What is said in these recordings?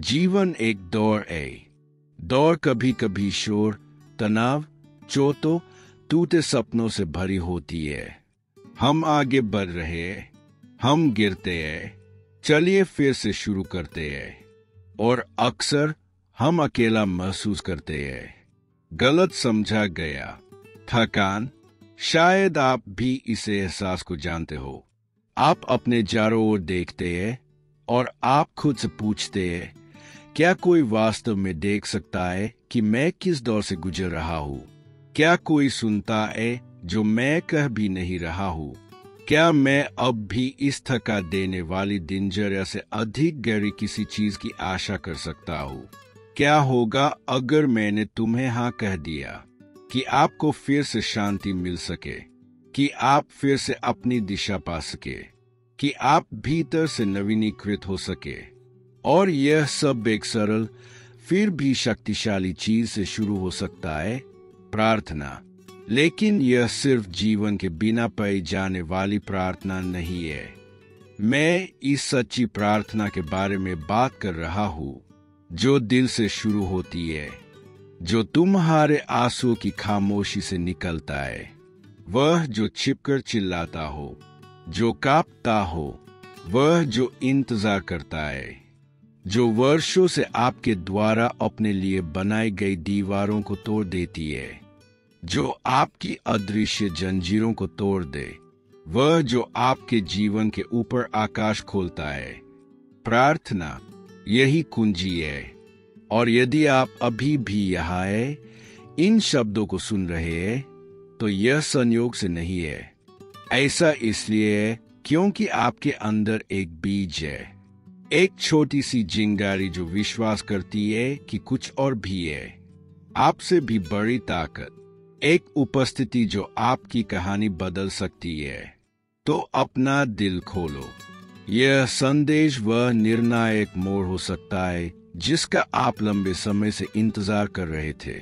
जीवन एक दौड़ है। दौड़ कभी कभी शोर, तनाव, चोटों, टूटे सपनों से भरी होती है। हम आगे बढ़ रहे हैं, हम गिरते हैं, चलिए फिर से शुरू करते हैं। और अक्सर हम अकेला महसूस करते हैं, गलत समझा गया, थकान। शायद आप भी इसे एहसास को जानते हो। आप अपने चारों ओर देखते हैं और आप खुद से पूछते हैं, क्या कोई वास्तव में देख सकता है कि मैं किस दौर से गुजर रहा हूँ? क्या कोई सुनता है जो मैं कह भी नहीं रहा हूँ? क्या मैं अब भी इस थका देने वाली दिनचर्या से अधिक गहरी किसी चीज की आशा कर सकता हूँ? क्या होगा अगर मैंने तुम्हें हाँ कह दिया कि आपको फिर से शांति मिल सके, कि आप फिर से अपनी दिशा पा सके, कि आप भीतर से नवीनीकृत हो सके? और यह सब एक सरल फिर भी शक्तिशाली चीज से शुरू हो सकता है, प्रार्थना। लेकिन यह सिर्फ जीवन के बिना पाई जाने वाली प्रार्थना नहीं है। मैं इस सच्ची प्रार्थना के बारे में बात कर रहा हूँ जो दिल से शुरू होती है, जो तुम्हारे आंसुओं की खामोशी से निकलता है। वह जो छिपकर चिल्लाता हो, जो कांपता हो, वह जो इंतजार करता है, जो वर्षों से आपके द्वारा अपने लिए बनाई गई दीवारों को तोड़ देती है, जो आपकी अदृश्य जंजीरों को तोड़ दे, वह जो आपके जीवन के ऊपर आकाश खोलता है। प्रार्थना यही कुंजी है। और यदि आप अभी भी यहाँ है, इन शब्दों को सुन रहे हैं, तो यह संयोग से नहीं है। ऐसा इसलिए है क्योंकि आपके अंदर एक बीज है, एक छोटी सी चिंगारी जो विश्वास करती है कि कुछ और भी है, आपसे भी बड़ी ताकत, एक उपस्थिति जो आपकी कहानी बदल सकती है। तो अपना दिल खोलो। यह संदेश वह निर्णायक मोड़ हो सकता है जिसका आप लंबे समय से इंतजार कर रहे थे।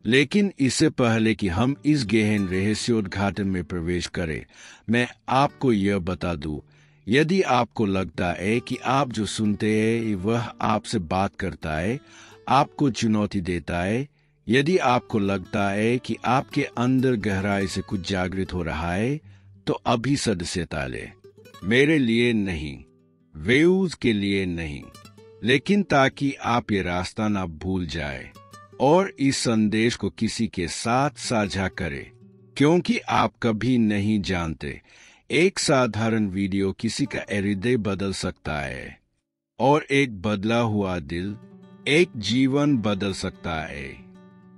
लेकिन इससे पहले कि हम इस गहन रहस्योद्घाटन में प्रवेश करें, मैं आपको यह बता दूं, यदि आपको लगता है कि आप जो सुनते हैं वह आपसे बात करता है, आपको चुनौती देता है, यदि आपको लगता है कि आपके अंदर गहराई से कुछ जागृत हो रहा है, तो अभी सदस्यता लें। मेरे लिए नहीं, व्यूज के लिए नहीं, लेकिन ताकि आप ये रास्ता ना भूल जाए और इस संदेश को किसी के साथ साझा करें, क्योंकि आप कभी नहीं जानते, एक साधारण वीडियो किसी का हृदय बदल सकता है और एक बदला हुआ दिल एक जीवन बदल सकता है।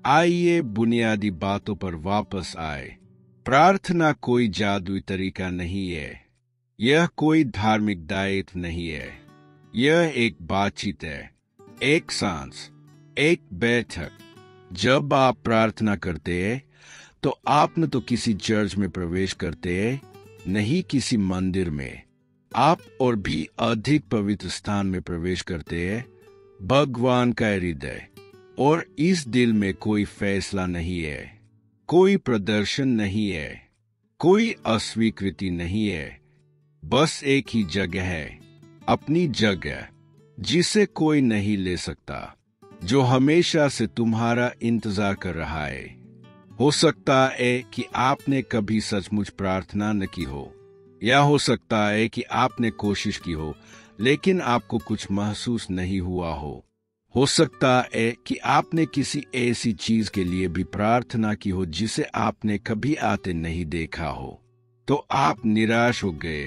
आइए बुनियादी बातों पर वापस आए। प्रार्थना कोई जादुई तरीका नहीं है, यह कोई धार्मिक दायित्व नहीं है, यह एक बातचीत है, एक सांस, एक बैठक। जब आप प्रार्थना करते हैं तो आप न तो किसी चर्च में प्रवेश करते हैं, नहीं किसी मंदिर में, आप और भी अधिक पवित्र स्थान में प्रवेश करते हैं, भगवान का हृदय। और इस दिल में कोई फैसला नहीं है, कोई प्रदर्शन नहीं है, कोई अस्वीकृति नहीं है, बस एक ही जगह है, अपनी जगह, जिसे कोई नहीं ले सकता, जो हमेशा से तुम्हारा इंतजार कर रहा है। हो सकता है कि आपने कभी सचमुच प्रार्थना न की हो, या हो सकता है कि आपने कोशिश की हो लेकिन आपको कुछ महसूस नहीं हुआ हो सकता है कि आपने किसी ऐसी चीज के लिए भी प्रार्थना की हो जिसे आपने कभी आते नहीं देखा हो। तो आप निराश हो गए,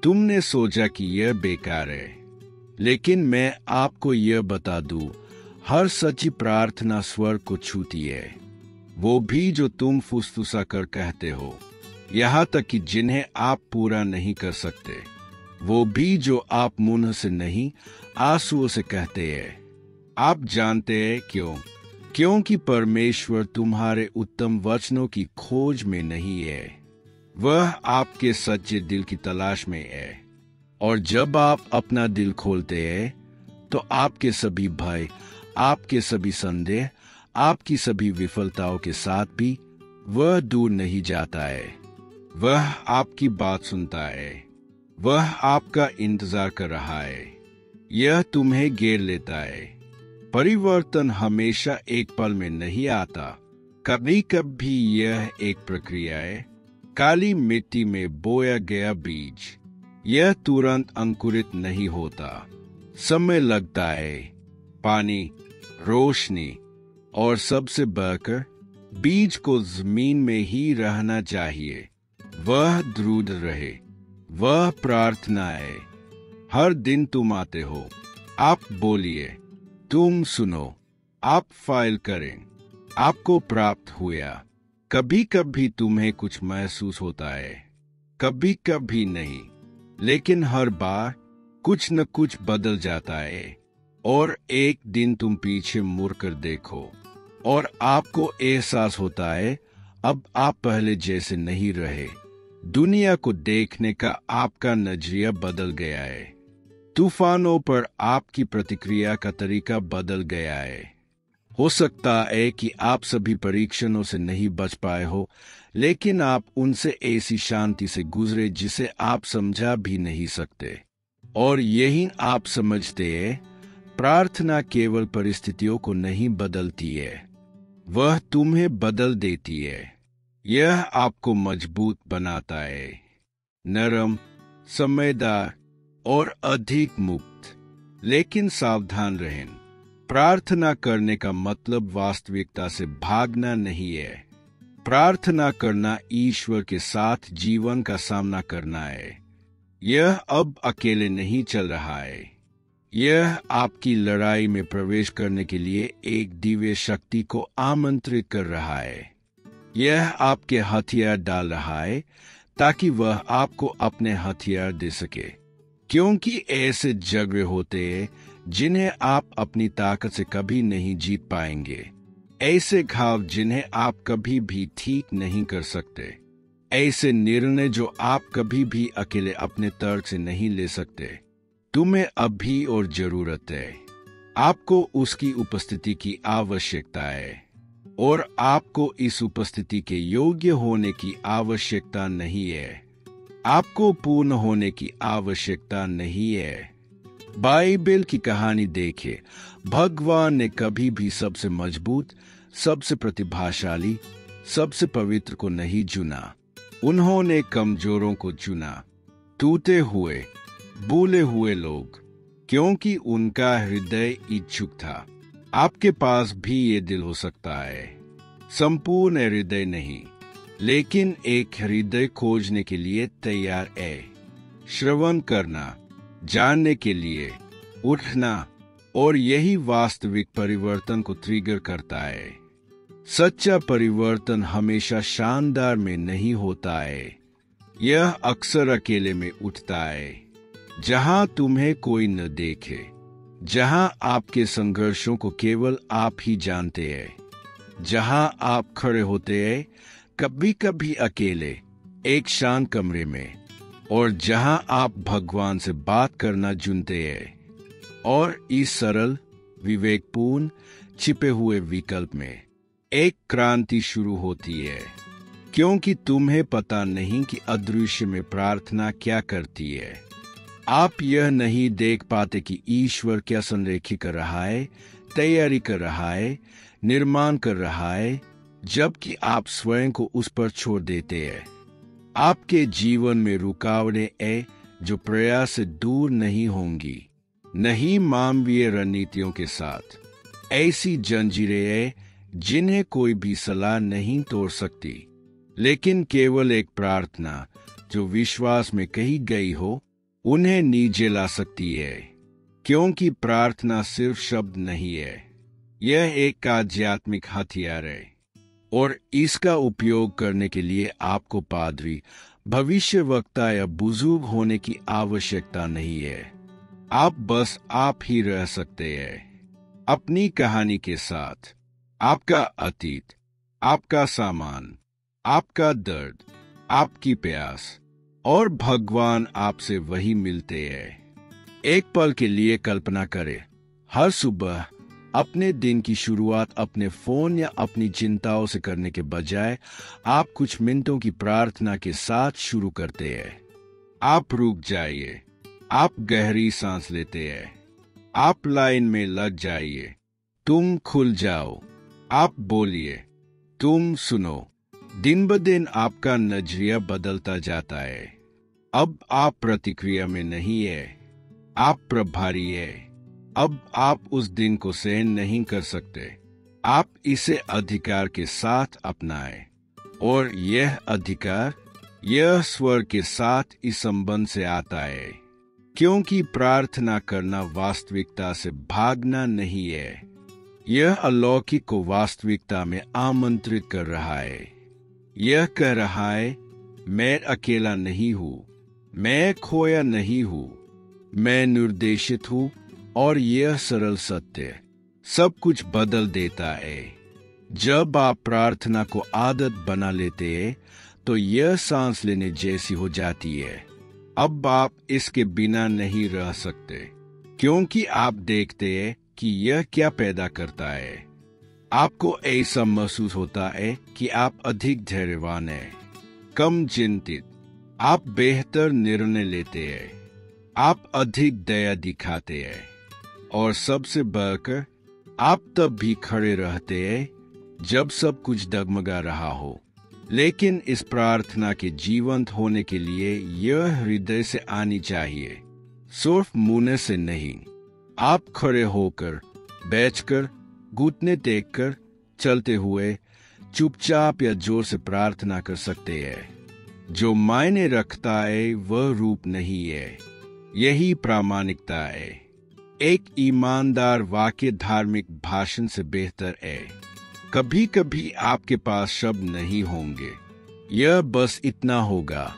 तुमने सोचा कि यह बेकार है। लेकिन मैं आपको यह बता दूं, हर सच्ची प्रार्थना स्वर्ग को छूती है, वो भी जो तुम फुसफुसा कर कहते हो, यहाँ तक कि जिन्हें आप पूरा नहीं कर सकते, वो भी जो आप मुंह से नहीं आंसुओं से कहते हैं। आप जानते हैं क्यों? क्योंकि परमेश्वर तुम्हारे उत्तम वचनों की खोज में नहीं है, वह आपके सच्चे दिल की तलाश में है। और जब आप अपना दिल खोलते हैं तो आपके सभी भय, आपके सभी संदेह, आपकी सभी विफलताओं के साथ भी वह दूर नहीं जाता है। वह आपकी बात सुनता है, वह आपका इंतजार कर रहा है। यह तुम्हें घेर लेता है। परिवर्तन हमेशा एक पल में नहीं आता, कभी कभी यह एक प्रक्रिया है। काली मिट्टी में बोया गया बीज, यह तुरंत अंकुरित नहीं होता, समय लगता है। पानी, रोशनी और सबसे बढ़कर बीज को जमीन में ही रहना चाहिए। वह दृढ़ रहे, वह प्रार्थना है। हर दिन तुम आते हो, आप बोलिए, तुम सुनो, आप फाइल करें, आपको प्राप्त हुआ। कभी कभी तुम्हें कुछ महसूस होता है, कभी कभी नहीं, लेकिन हर बार कुछ न कुछ बदल जाता है। और एक दिन तुम पीछे मुड़कर देखो और आपको एहसास होता है अब आप पहले जैसे नहीं रहे। दुनिया को देखने का आपका नजरिया बदल गया है। तूफानों पर आपकी प्रतिक्रिया का तरीका बदल गया है। हो सकता है कि आप सभी परीक्षणों से नहीं बच पाए हो, लेकिन आप उनसे ऐसी शांति से गुजरे जिसे आप समझा भी नहीं सकते। और यही आप समझते हैं, प्रार्थना केवल परिस्थितियों को नहीं बदलती है, वह तुम्हें बदल देती है। यह आपको मजबूत बनाता है, नरम, समझदार और अधिक मुक्त। लेकिन सावधान रहें, प्रार्थना करने का मतलब वास्तविकता से भागना नहीं है। प्रार्थना करना ईश्वर के साथ जीवन का सामना करना है। यह अब अकेले नहीं चल रहा है, यह आपकी लड़ाई में प्रवेश करने के लिए एक दिव्य शक्ति को आमंत्रित कर रहा है। यह आपके हथियार डाल रहा है ताकि वह आपको अपने हथियार दे सके। क्योंकि ऐसे झगड़े होते हैं जिन्हें आप अपनी ताकत से कभी नहीं जीत पाएंगे, ऐसे घाव जिन्हें आप कभी भी ठीक नहीं कर सकते, ऐसे निर्णय जो आप कभी भी अकेले अपने तर्क से नहीं ले सकते। तुम्हें अभी और जरूरत है, आपको उसकी उपस्थिति की आवश्यकता है, और आपको इस उपस्थिति के योग्य होने की आवश्यकता नहीं है। आपको पूर्ण होने की आवश्यकता नहीं है। बाइबल की कहानी देखें, भगवान ने कभी भी सबसे मजबूत, सबसे प्रतिभाशाली, सबसे पवित्र को नहीं चुना। उन्होंने कमजोरों को चुना, टूटे हुए, भूले हुए लोग, क्योंकि उनका हृदय इच्छुक था। आपके पास भी ये दिल हो सकता है, संपूर्ण हृदय नहीं, लेकिन एक हृदय खोजने के लिए तैयार है, श्रवण करना, जानने के लिए उठना, और यही वास्तविक परिवर्तन को ट्रिगर करता है। सच्चा परिवर्तन हमेशा शानदार में नहीं होता है, यह अक्सर अकेले में उठता है, जहां तुम्हें कोई न देखे, जहां आपके संघर्षों को केवल आप ही जानते हैं, जहां आप खड़े होते हैं, कभी कभी अकेले, एक शांत कमरे में, और जहां आप भगवान से बात करना चुनते हैं। और इस सरल, विवेकपूर्ण, छिपे हुए विकल्प में एक क्रांति शुरू होती है, क्योंकि तुम्हें पता नहीं कि अदृश्य में प्रार्थना क्या करती है। आप यह नहीं देख पाते कि ईश्वर क्या संरेखित कर रहा है, तैयारी कर रहा है, निर्माण कर रहा है, जबकि आप स्वयं को उस पर छोड़ देते हैं। आपके जीवन में रुकावटें हैं जो प्रयास से दूर नहीं होंगी, नहीं मानवीय रणनीतियों के साथ। ऐसी जंजीरें हैं जिन्हें कोई भी सलाह नहीं तोड़ सकती, लेकिन केवल एक प्रार्थना जो विश्वास में कही गई हो उन्हें नीचे ला सकती है। क्योंकि प्रार्थना सिर्फ शब्द नहीं है, यह एक आध्यात्मिक हथियार है, और इसका उपयोग करने के लिए आपको पादरी, भविष्यवक्ता या बुजुर्ग होने की आवश्यकता नहीं है। आप बस आप ही रह सकते हैं, अपनी कहानी के साथ, आपका अतीत, आपका सामान, आपका दर्द, आपकी प्यास, और भगवान आपसे वही मिलते हैं। एक पल के लिए कल्पना करें, हर सुबह अपने दिन की शुरुआत अपने फोन या अपनी चिंताओं से करने के बजाय आप कुछ मिनटों की प्रार्थना के साथ शुरू करते हैं। आप रुक जाइए, आप गहरी सांस लेते हैं, आप लाइन में लग जाइए, तुम खुल जाओ, आप बोलिए, तुम सुनो। दिन ब दिन आपका नजरिया बदलता जाता है। अब आप प्रतिक्रिया में नहीं है, आप प्रभारी है। अब आप उस दिन को सहन नहीं कर सकते, आप इसे अधिकार के साथ अपनाएं। और यह अधिकार, यह स्वर के साथ इस संबंध से आता है, क्योंकि प्रार्थना करना वास्तविकता से भागना नहीं है। यह अलौकिक को वास्तविकता में आमंत्रित कर रहा है। यह कह रहा है, मैं अकेला नहीं हूं, मैं खोया नहीं हूं, मैं निर्देशित हूं। और यह सरल सत्य सब कुछ बदल देता है। जब आप प्रार्थना को आदत बना लेते हैं, तो यह सांस लेने जैसी हो जाती है। अब आप इसके बिना नहीं रह सकते, क्योंकि आप देखते हैं कि यह क्या पैदा करता है। आपको ऐसा महसूस होता है कि आप अधिक धैर्यवान हैं, कम चिंतित, आप बेहतर निर्णय लेते हैं, आप अधिक दया दिखाते हैं। और सबसे बढ़कर, आप तब भी खड़े रहते हैं जब सब कुछ डगमगा रहा हो। लेकिन इस प्रार्थना के जीवंत होने के लिए यह हृदय से आनी चाहिए, सिर्फ मुंह से नहीं। आप खड़े होकर, बैठकर, घुटने टेककर, चलते हुए, चुपचाप या जोर से प्रार्थना कर सकते हैं। जो मायने रखता है वह रूप नहीं है, यही प्रामाणिकता है। एक ईमानदार वाक्य धार्मिक भाषण से बेहतर है। कभी कभी आपके पास शब्द नहीं होंगे, यह बस इतना होगा,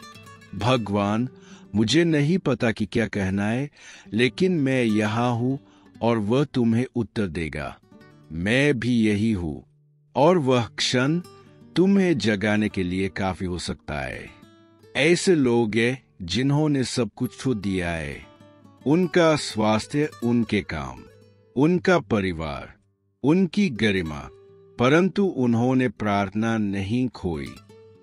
भगवान, मुझे नहीं पता कि क्या कहना है, लेकिन मैं यहाँ हूँ। और वह तुम्हें उत्तर देगा, मैं भी यही हूँ। और वह क्षण तुम्हें जगाने के लिए काफी हो सकता है। ऐसे लोग हैं जिन्होंने सब कुछ छू दिया है, उनका स्वास्थ्य, उनके काम, उनका परिवार, उनकी गरिमा, परंतु उन्होंने प्रार्थना नहीं खोई।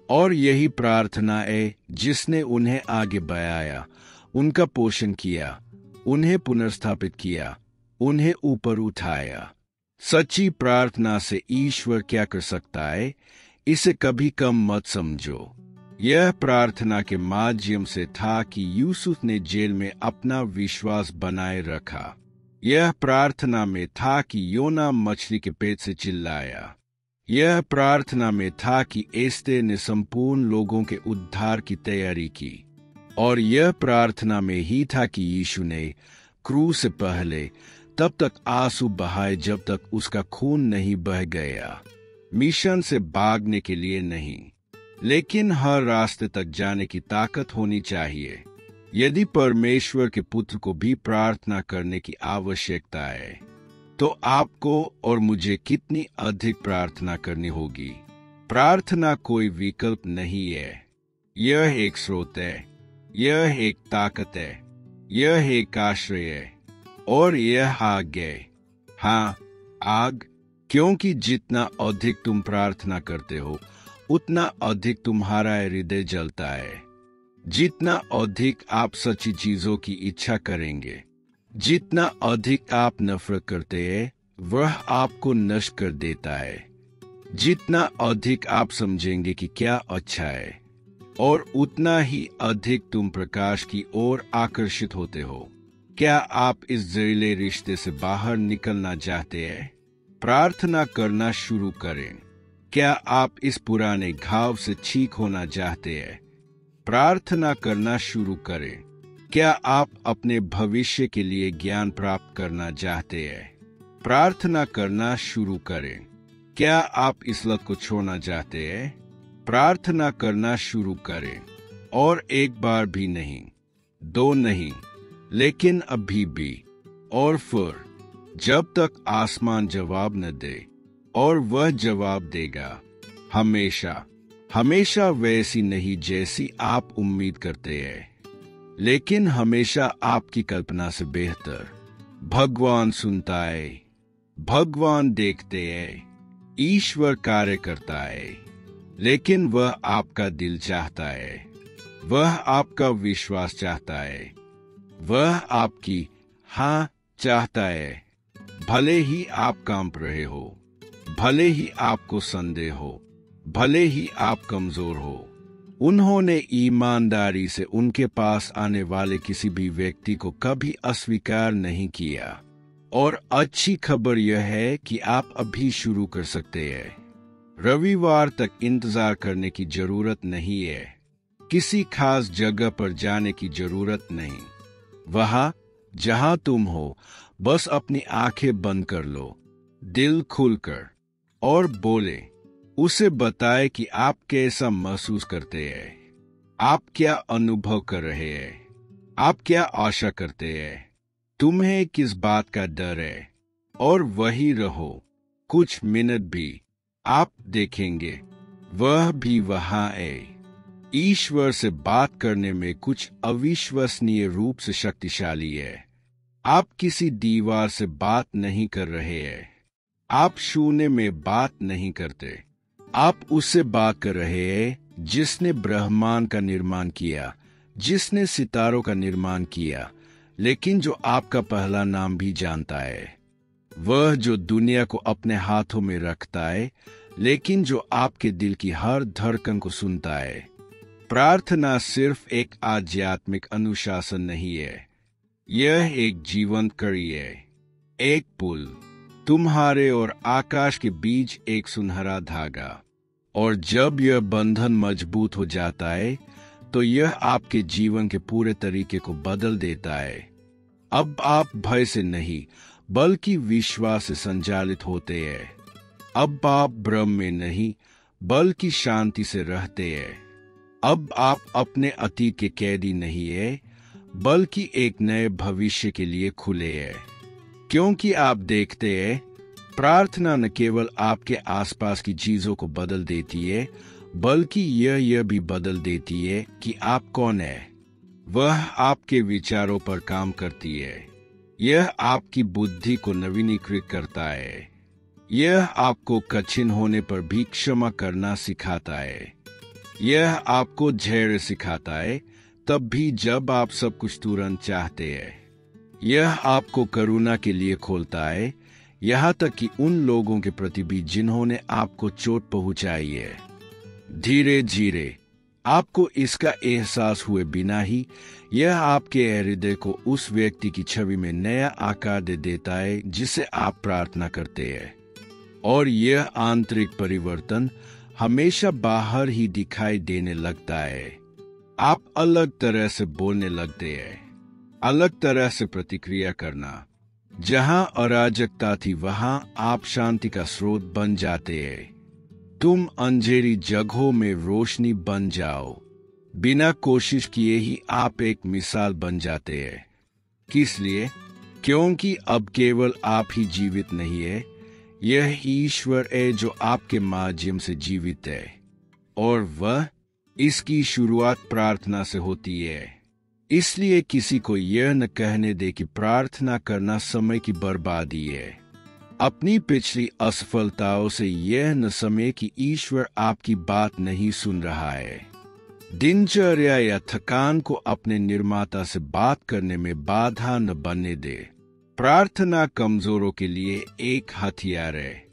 और यही प्रार्थना है जिसने उन्हें आगे बढ़ाया, उनका पोषण किया, उन्हें पुनर्स्थापित किया, उन्हें ऊपर उठाया। सच्ची प्रार्थना से ईश्वर क्या कर सकता है, इसे कभी कम मत समझो। यह प्रार्थना के माध्यम से था कि यूसुफ ने जेल में अपना विश्वास बनाए रखा। यह प्रार्थना में था कि योना मछली के पेट से चिल्लाया। यह प्रार्थना में था कि एस्तेर ने संपूर्ण लोगों के उद्धार की तैयारी की। और यह प्रार्थना में ही था कि यीशु ने क्रूस से पहले तब तक आंसू बहाए जब तक उसका खून नहीं बह गया। मिशन से भागने के लिए नहीं, लेकिन हर रास्ते तक जाने की ताकत होनी चाहिए। यदि परमेश्वर के पुत्र को भी प्रार्थना करने की आवश्यकता है, तो आपको और मुझे कितनी अधिक प्रार्थना करनी होगी। प्रार्थना कोई विकल्प नहीं है, यह एक स्रोत है, यह एक ताकत है, यह एक आश्रय है, और यह आग है। हाँ, आग, क्योंकि जितना अधिक तुम प्रार्थना करते हो, उतना अधिक तुम्हारा हृदय जलता है। जितना अधिक आप सच्ची चीजों की इच्छा करेंगे, जितना अधिक आप नफरत करते हैं, वह आपको नष्ट कर देता है। जितना अधिक आप समझेंगे कि क्या अच्छा है, और उतना ही अधिक तुम प्रकाश की ओर आकर्षित होते हो। क्या आप इस जहरीले रिश्ते से बाहर निकलना चाहते हैं? प्रार्थना करना शुरू करें। क्या आप इस पुराने घाव से ठीक होना चाहते हैं? प्रार्थना करना शुरू करें। क्या आप अपने भविष्य के लिए ज्ञान प्राप्त करना चाहते हैं? प्रार्थना करना शुरू करें। क्या आप इस लत को छोड़ना चाहते हैं? प्रार्थना करना शुरू करें। और एक बार भी नहीं, दो नहीं, लेकिन अभी भी। और फिर जब तक आसमान जवाब न दे, और वह जवाब देगा, हमेशा हमेशा वैसी नहीं जैसी आप उम्मीद करते हैं, लेकिन हमेशा आपकी कल्पना से बेहतर। भगवान सुनता है, भगवान देखते हैं, ईश्वर कार्य करता है, लेकिन वह आपका दिल चाहता है, वह आपका विश्वास चाहता है, वह आपकी हाँ चाहता है। भले ही आप कांप रहे हो, भले ही आपको संदेह हो, भले ही आप कमजोर हो, उन्होंने ईमानदारी से उनके पास आने वाले किसी भी व्यक्ति को कभी अस्वीकार नहीं किया। और अच्छी खबर यह है कि आप अभी शुरू कर सकते हैं। रविवार तक इंतजार करने की जरूरत नहीं है। किसी खास जगह पर जाने की जरूरत नहीं। वहां जहां तुम हो, बस अपनी आंखें बंद कर लो, दिल खुलकर, और बोले, उसे बताए कि आप कैसा महसूस करते हैं, आप क्या अनुभव कर रहे हैं, आप क्या आशा करते हैं, तुम्हें किस बात का डर है, और वही रहो कुछ मिनट भी। आप देखेंगे वह भी वहां है। ईश्वर से बात करने में कुछ अविश्वसनीय रूप से शक्तिशाली है। आप किसी दीवार से बात नहीं कर रहे हैं, आप शून्य में बात नहीं करते, आप उससे बात कर रहे हैं जिसने ब्रह्मांड का निर्माण किया, जिसने सितारों का निर्माण किया, लेकिन जो आपका पहला नाम भी जानता है। वह जो दुनिया को अपने हाथों में रखता है, लेकिन जो आपके दिल की हर धड़कन को सुनता है। प्रार्थना सिर्फ एक आध्यात्मिक अनुशासन नहीं है, यह एक जीवंत कड़ी है, एक पुल, तुम्हारे और आकाश के बीच एक सुनहरा धागा। और जब यह बंधन मजबूत हो जाता है, तो यह आपके जीवन के पूरे तरीके को बदल देता है। अब आप भय से नहीं, बल्कि विश्वास से संचालित होते हैं। अब आप भ्रम में नहीं, बल्कि शांति से रहते हैं। अब आप अपने अतीत के कैदी नहीं है, बल्कि एक नए भविष्य के लिए खुले हैं। क्योंकि आप देखते हैं, प्रार्थना न केवल आपके आसपास की चीजों को बदल देती है, बल्कि यह भी बदल देती है कि आप कौन है। वह आपके विचारों पर काम करती है। यह आपकी बुद्धि को नवीनीकृत करता है। यह आपको कठिन होने पर भी क्षमा करना सिखाता है। यह आपको धैर्य सिखाता है, तब भी जब आप सब कुछ तुरंत चाहते हैं। यह आपको करुणा के लिए खोलता है, यहाँ तक कि उन लोगों के प्रति भी जिन्होंने आपको चोट पहुंचाई है। धीरे धीरे आपको इसका एहसास हुए बिना ही यह आपके हृदय को उस व्यक्ति की छवि में नया आकार दे देता है जिसे आप प्रार्थना करते हैं। और यह आंतरिक परिवर्तन हमेशा बाहर ही दिखाई देने लगता है। आप अलग तरह से बोलने लगते हैं, अलग तरह से प्रतिक्रिया करना। जहां अराजकता थी, वहां आप शांति का स्रोत बन जाते हैं। तुम अंधेरी जगहों में रोशनी बन जाओ। बिना कोशिश किए ही आप एक मिसाल बन जाते हैं। किस लिए? क्योंकि अब केवल आप ही जीवित नहीं है, यह ईश्वर है जो आपके माध्यम से जीवित है। और वह इसकी शुरुआत प्रार्थना से होती है। इसलिए किसी को यह न कहने दे कि प्रार्थना करना समय की बर्बादी है। अपनी पिछली असफलताओं से यह न समय कि ईश्वर आपकी बात नहीं सुन रहा है। दिनचर्या या थकान को अपने निर्माता से बात करने में बाधा न बनने दे। प्रार्थना कमजोरों के लिए एक हथियार है,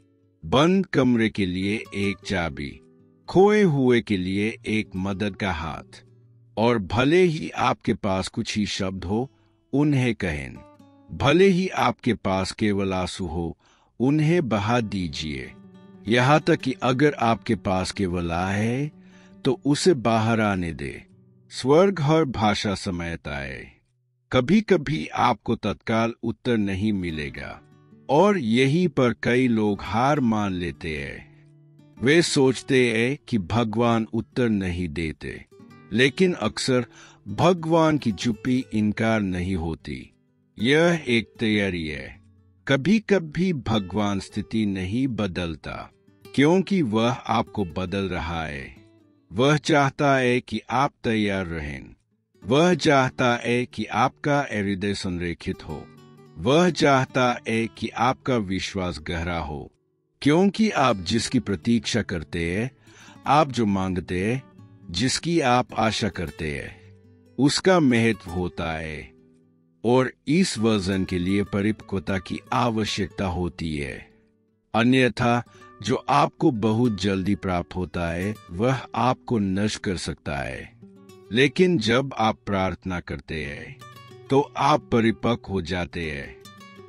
बंद कमरे के लिए एक चाबी, खोए हुए के लिए एक मदद का हाथ। और भले ही आपके पास कुछ ही शब्द हो, उन्हें कहें। भले ही आपके पास केवल आंसू हो, उन्हें बहा दीजिए। यहाँ तक कि अगर आपके पास केवल आह है, तो उसे बाहर आने दे। स्वर्ग हर भाषा समझता है। कभी कभी आपको तत्काल उत्तर नहीं मिलेगा, और यहीं पर कई लोग हार मान लेते हैं। वे सोचते हैं कि भगवान उत्तर नहीं देते, लेकिन अक्सर भगवान की चुप्पी इनकार नहीं होती। यह एक तैयारी है। कभी कभी भगवान स्थिति नहीं बदलता, क्योंकि वह आपको बदल रहा है। वह चाहता है कि आप तैयार रहें। वह चाहता है कि आपका हृदय संरेखित हो। वह चाहता है कि आपका विश्वास गहरा हो, क्योंकि आप जिसकी प्रतीक्षा करते हैं, आप जो मांगते हैं, जिसकी आप आशा करते हैं, उसका महत्व होता है। और इस वर्जन के लिए परिपक्वता की आवश्यकता होती है। अन्यथा जो आपको बहुत जल्दी प्राप्त होता है वह आपको नष्ट कर सकता है। लेकिन जब आप प्रार्थना करते हैं तो आप परिपक्व हो जाते हैं,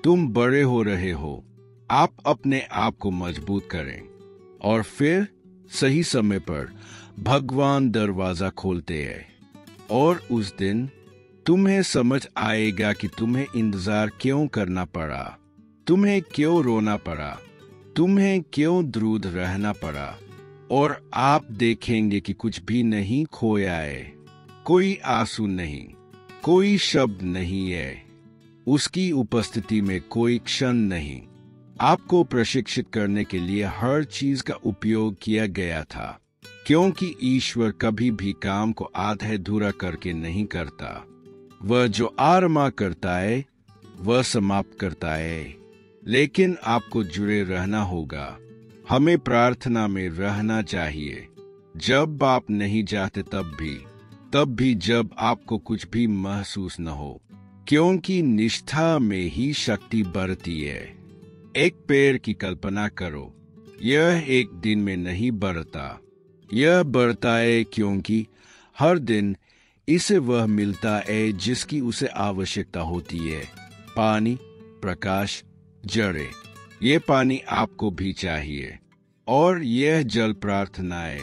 तुम बड़े हो रहे हो। आप अपने आप को मजबूत करें और फिर सही समय पर भगवान दरवाजा खोलते हैं और उस दिन तुम्हें समझ आएगा कि तुम्हें इंतजार क्यों करना पड़ा, तुम्हें क्यों रोना पड़ा, तुम्हें क्यों द्रुध रहना पड़ा। और आप देखेंगे कि कुछ भी नहीं खोया है, कोई आंसू नहीं, कोई शब्द नहीं है, उसकी उपस्थिति में कोई क्षण नहीं। आपको प्रशिक्षित करने के लिए हर चीज का उपयोग किया गया था, क्योंकि ईश्वर कभी भी काम को आधा अधूरा करके नहीं करता। वह जो आरंभ करता है वह समाप्त करता है। लेकिन आपको जुड़े रहना होगा। हमें प्रार्थना में रहना चाहिए, जब आप नहीं चाहते तब भी जब आपको कुछ भी महसूस न हो, क्योंकि निष्ठा में ही शक्ति बढ़ती है। एक पेड़ की कल्पना करो, यह एक दिन में नहीं बढ़ता, यह बढ़ता है क्योंकि हर दिन इसे वह मिलता है जिसकी उसे आवश्यकता होती है, पानी, प्रकाश, जड़ें। ये पानी आपको भी चाहिए और यह जल प्रार्थना है।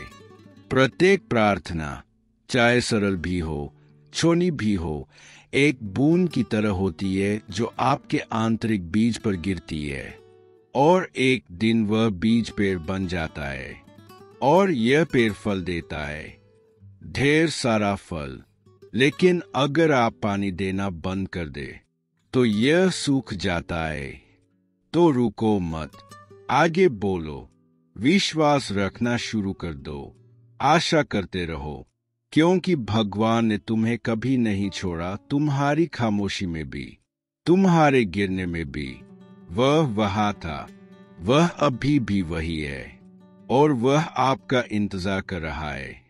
प्रत्येक प्रार्थना, चाहे सरल भी हो, छोटी भी हो, एक बूंद की तरह होती है जो आपके आंतरिक बीज पर गिरती है और एक दिन वह बीज पेड़ बन जाता है और यह पेड़ फल देता है, ढेर सारा फल। लेकिन अगर आप पानी देना बंद कर दे तो यह सूख जाता है। तो रुको मत, आगे बोलो, विश्वास रखना शुरू कर दो, आशा करते रहो, क्योंकि भगवान ने तुम्हें कभी नहीं छोड़ा। तुम्हारी खामोशी में भी, तुम्हारे गिरने में भी वह वहां था, वह अभी भी वही है और वह आपका इंतजार कर रहा है।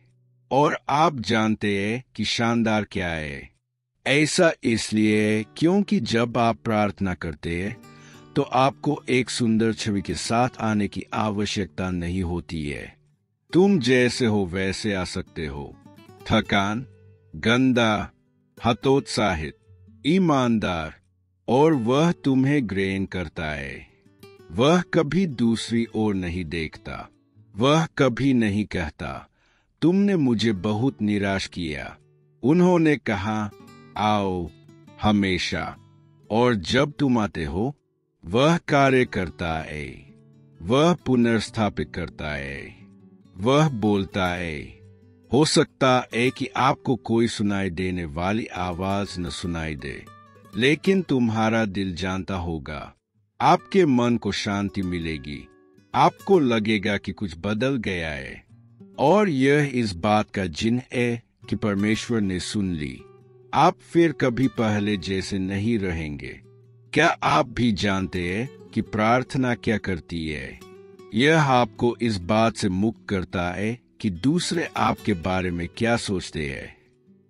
और आप जानते हैं कि शानदार क्या है। ऐसा इसलिए है क्योंकि जब आप प्रार्थना करते हैं तो आपको एक सुंदर छवि के साथ आने की आवश्यकता नहीं होती है। तुम जैसे हो वैसे आ सकते हो, थकान, गंदा, हतोत्साहित, ईमानदार, और वह तुम्हें ग्रहण करता है। वह कभी दूसरी ओर नहीं देखता, वह कभी नहीं कहता तुमने मुझे बहुत निराश किया। उन्होंने कहा आओ हमेशा, और जब तुम आते हो वह कार्य करता है, वह पुनर्स्थापित करता है, वह बोलता है। हो सकता है कि आपको कोई सुनाई देने वाली आवाज न सुनाई दे, लेकिन तुम्हारा दिल जानता होगा। आपके मन को शांति मिलेगी, आपको लगेगा कि कुछ बदल गया है, और यह इस बात का चिन्ह है कि परमेश्वर ने सुन ली। आप फिर कभी पहले जैसे नहीं रहेंगे। क्या आप भी जानते हैं कि प्रार्थना क्या करती है? यह आपको इस बात से मुक्त करता है कि दूसरे आपके बारे में क्या सोचते हैं,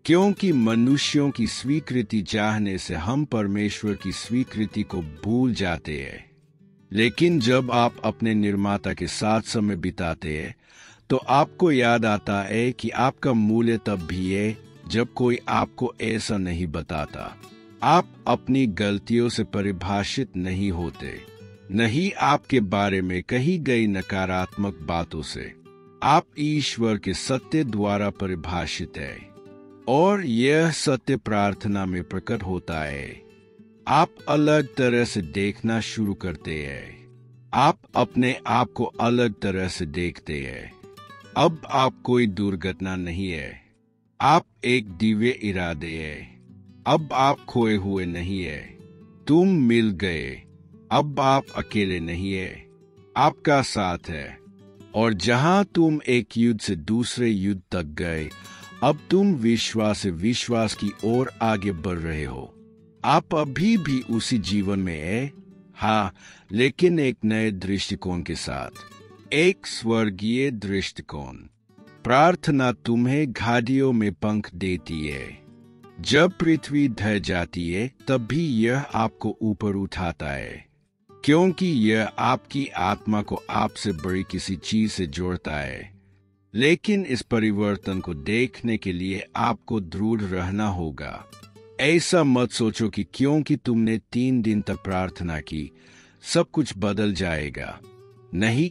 क्योंकि मनुष्यों की स्वीकृति चाहने से हम परमेश्वर की स्वीकृति को भूल जाते हैं। लेकिन जब आप अपने निर्माता के साथ समय बिताते हैं तो आपको याद आता है कि आपका मूल्य तब भी है जब कोई आपको ऐसा नहीं बताता। आप अपनी गलतियों से परिभाषित नहीं होते, नहीं आपके बारे में कही गई नकारात्मक बातों से। आप ईश्वर के सत्य द्वारा परिभाषित है, और यह सत्य प्रार्थना में प्रकट होता है। आप अलग तरह से देखना शुरू करते हैं, आप अपने आप को अलग तरह से देखते हैं। अब आप कोई दुर्घटना नहीं है, आप एक दिव्य इरादे है। अब आप खोए हुए नहीं है, तुम मिल गए। अब आप अकेले नहीं है, आपका साथ है। और जहां तुम एक युद्ध से दूसरे युद्ध तक गए, अब तुम विश्वास से विश्वास की ओर आगे बढ़ रहे हो। आप अभी भी उसी जीवन में है, हाँ, लेकिन एक नए दृष्टिकोण के साथ, एक स्वर्गीय दृष्टिकोण। प्रार्थना तुम्हें घाटियों में पंख देती है, जब पृथ्वी ढह जाती है तब भी यह आपको ऊपर उठाता है, क्योंकि यह आपकी आत्मा को आपसे बड़ी किसी चीज से जोड़ता है। लेकिन इस परिवर्तन को देखने के लिए आपको दृढ़ रहना होगा। ऐसा मत सोचो कि क्योंकि तुमने 3 दिन तक प्रार्थना की सब कुछ बदल जाएगा। नहीं,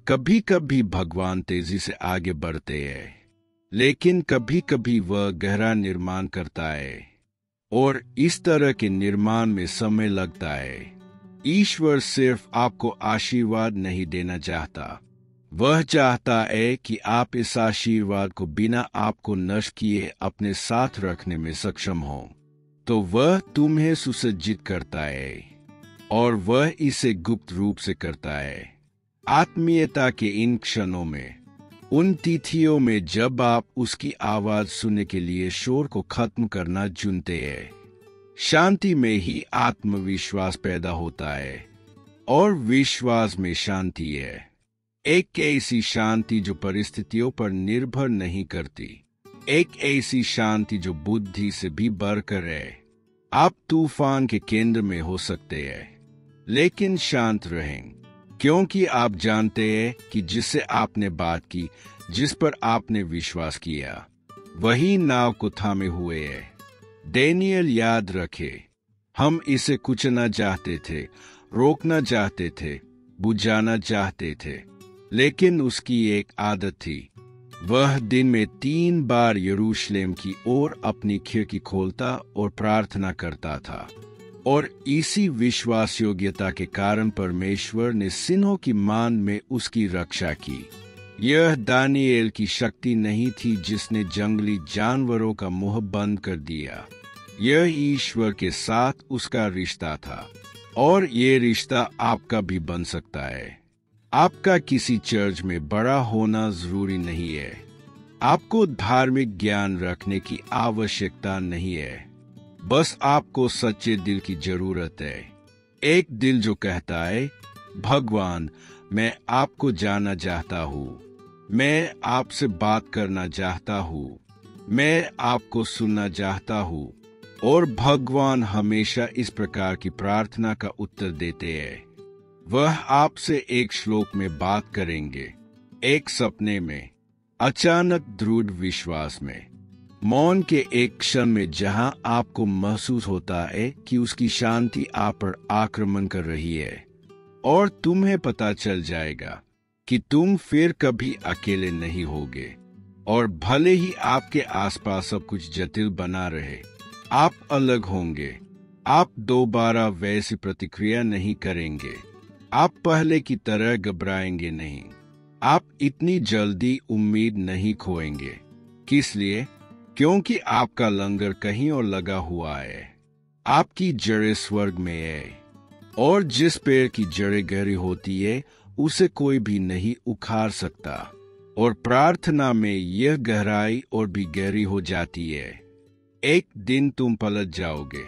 कभी कभी भगवान तेजी से आगे बढ़ते हैं, लेकिन कभी कभी वह गहरा निर्माण करता है, और इस तरह के निर्माण में समय लगता है। ईश्वर सिर्फ आपको आशीर्वाद नहीं देना चाहता, वह चाहता है कि आप इस आशीर्वाद को बिना आपको नष्ट किए अपने साथ रखने में सक्षम हो। तो वह तुम्हें सुसज्जित करता है, और वह इसे गुप्त रूप से करता है। आत्मीयता के इन क्षणों में, उन तिथियों में जब आप उसकी आवाज सुनने के लिए शोर को खत्म करना चुनते हैं, शांति में ही आत्मविश्वास पैदा होता है, और विश्वास में शांति है। एक ऐसी शांति जो परिस्थितियों पर निर्भर नहीं करती, एक ऐसी शांति जो बुद्धि से भी बढ़कर है। आप तूफान के केंद्र में हो सकते हैं, लेकिन शांत रहें, क्योंकि आप जानते हैं कि जिससे आपने बात की, जिस पर आपने विश्वास किया, वही नाव को थामे हुए है। डेनियल याद रखे, हम इसे कुचलना चाहते थे, रोकना चाहते थे, बुझाना चाहते थे, लेकिन उसकी एक आदत थी। वह दिन में 3 बार यरूशलेम की ओर अपनी खिड़की खोलता और प्रार्थना करता था, और इसी विश्वास योग्यता के कारण परमेश्वर ने सिंहों की मान में उसकी रक्षा की। यह दानिएल की शक्ति नहीं थी जिसने जंगली जानवरों का मुंह बंद कर दिया। यह ईश्वर के साथ उसका रिश्ता था, और ये रिश्ता आपका भी बन सकता है। आपका किसी चर्च में बड़ा होना जरूरी नहीं है। आपको धार्मिक ज्ञान रखने की आवश्यकता नहीं है। बस आपको सच्चे दिल की जरूरत है। एक दिल जो कहता है, भगवान, मैं आपको जानना चाहता हूँ, मैं आपसे बात करना चाहता हूँ, मैं आपको सुनना चाहता हूँ। और भगवान हमेशा इस प्रकार की प्रार्थना का उत्तर देते हैं। वह आपसे एक श्लोक में बात करेंगे, एक सपने में, अचानक दृढ़ विश्वास में, मौन के एक क्षण में जहां आपको महसूस होता है कि उसकी शांति आप पर आक्रमण कर रही है, और तुम्हें पता चल जाएगा कि तुम फिर कभी अकेले नहीं होगे। और भले ही आपके आसपास सब कुछ जटिल बना रहे, आप अलग होंगे। आप दोबारा वैसी प्रतिक्रिया नहीं करेंगे। आप पहले की तरह घबराएंगे नहीं। आप इतनी जल्दी उम्मीद नहीं खोएंगे। किस लिए? क्योंकि आपका लंगर कहीं और लगा हुआ है। आपकी जड़ें स्वर्ग में है, और जिस पेड़ की जड़ें गहरी होती है उसे कोई भी नहीं उखाड़ सकता। और प्रार्थना में यह गहराई और भी गहरी हो जाती है। एक दिन तुम पलट जाओगे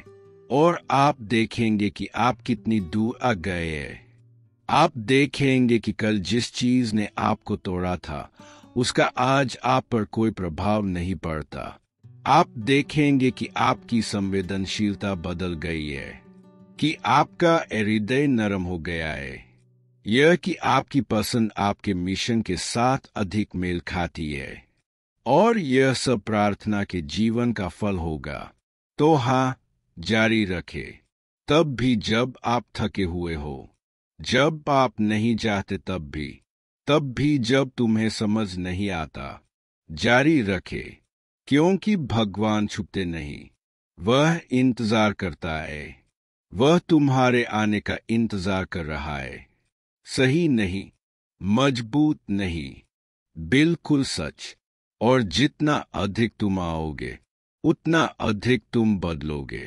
और आप देखेंगे कि आप कितनी दूर आ गए हैं। आप देखेंगे कि कल जिस चीज ने आपको तोड़ा था उसका आज आप पर कोई प्रभाव नहीं पड़ता। आप देखेंगे कि आपकी संवेदनशीलता बदल गई है, कि आपका हृदय नरम हो गया है, यह कि आपकी पसंद आपके मिशन के साथ अधिक मेल खाती है। और यह सब प्रार्थना के जीवन का फल होगा। तो हाँ, जारी रखे, तब भी जब आप थके हुए हो, जब आप नहीं चाहते, तब भी जब तुम्हें समझ नहीं आता। जारी रखे, क्योंकि भगवान छुपते नहीं, वह इंतजार करता है। वह तुम्हारे आने का इंतजार कर रहा है। सही नहीं, मजबूत नहीं, बिल्कुल सच। और जितना अधिक तुम आओगे उतना अधिक तुम बदलोगे।